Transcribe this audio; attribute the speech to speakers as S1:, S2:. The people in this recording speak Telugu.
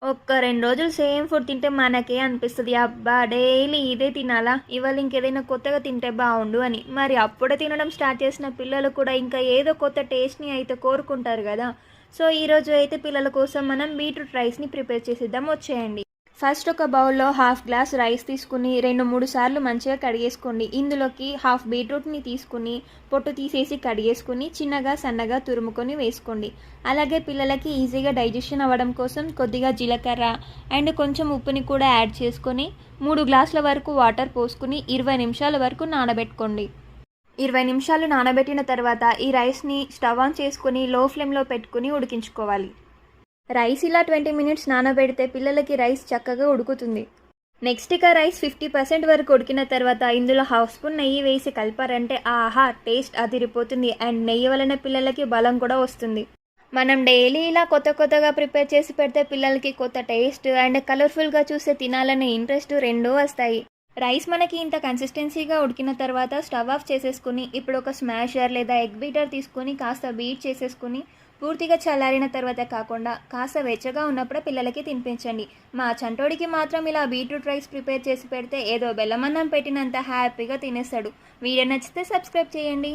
S1: ఒక్క 2 రోజులు సేమ్ ఫుడ్ తింటే మనకే అనిపిస్తది. అబ్బా! డైలీ ఇదే తినాలా? ఇవాళ ఇంకేదైనా కొత్తగా తింటే బావుండు అని. మరి అప్పుడే తినడం స్టార్ట్ చేసిన పిల్లలు కూడా ఇంకా ఏదో కొత్త టేస్ట్‌ని అయితే కోరుకుంటారు గదా! సో, ఈరోజు అయితే పిల్లల కోసం మనం బీట్రూట్ రైస్‌ని ప్రిపేర్ చేసేద్దాం వచ్చేయండి. ఫస్ట్ ఒక బౌల్‌లో హాఫ్ గ్లాస్ రైస్ తీసుకుని 2, 3 సార్లు మంచిగా కడిగేసుకోండి. ఇందులోకి హాఫ్ బీట్రూట్‌ని తీసుకుని పొట్టు తీసేసి కడిగేసుకొని చిన్నగా, సన్నగా తురుముకొని వేసుకోండి. అలాగే పిల్లలకి ఈజీగా డైజెషన్ అవ్వడం కోసం కొద్దిగా జీలకర్ర అండ్ కొంచెం ఉప్పుని కూడా యాడ్ చేసుకొని 3 గ్లాసుల వరకు వాటర్ పోసుకుని 20 నిమిషాల వరకు నానబెట్టుకోండి. 20 నిమిషాలు నానబెట్టిన తర్వాత ఈ రైస్‌ని స్టవ్ ఆన్ చేసుకొని లో ఫ్లేమ్‌లో పెట్టుకొని ఉడికించుకోవాలి. రైస్ ఇలా 20 మినిట్స్ నానబెడితే పిల్లలకి రైస్ చక్కగా ఉడుకుతుంది. నెక్స్ట్ ఇక రైస్ 50% వరకు ఉడికిన తర్వాత ఇందులో హాఫ్ స్పూన్ నెయ్యి వేసి కలిపారంటే ఆహా! టేస్ట్ అదిరిపోతుంది. అండ్ నెయ్యి వలన పిల్లలకి బలం కూడా వస్తుంది. మనం డైలీ ఇలా కొత్త కొత్తగా ప్రిపేర్ చేసి పెడితే పిల్లలకి కొత్త టేస్ట్ అండ్ కలర్ఫుల్గా చూస్తే తినాలనే ఇంట్రెస్ట్ రెండూ వస్తాయి. రైస్ మనకి ఇంత కన్సిస్టెన్సీగా ఉడికిన తర్వాత స్టవ్ ఆఫ్ చేసేసుకుని ఇప్పుడు ఒక స్మాషర్ లేదా ఎగ్ బీటర్ తీసుకొని కాస్త బీట్ చేసేసుకుని పూర్తిగా చల్లారిన తర్వాత కాకుండా కాస్త వెచ్చగా ఉన్నప్పుడే పిల్లలకి తినిపించండి. మా చంటోడికి మాత్రం ఇలా బీట్రూట్ రైస్ ప్రిపేర్ చేసి పెడితే ఏదో బెల్లమన్నం పెట్టినంత హ్యాపీగా తినేస్తాడు. వీడియో నచ్చితే సబ్స్క్రైబ్ చేయండి.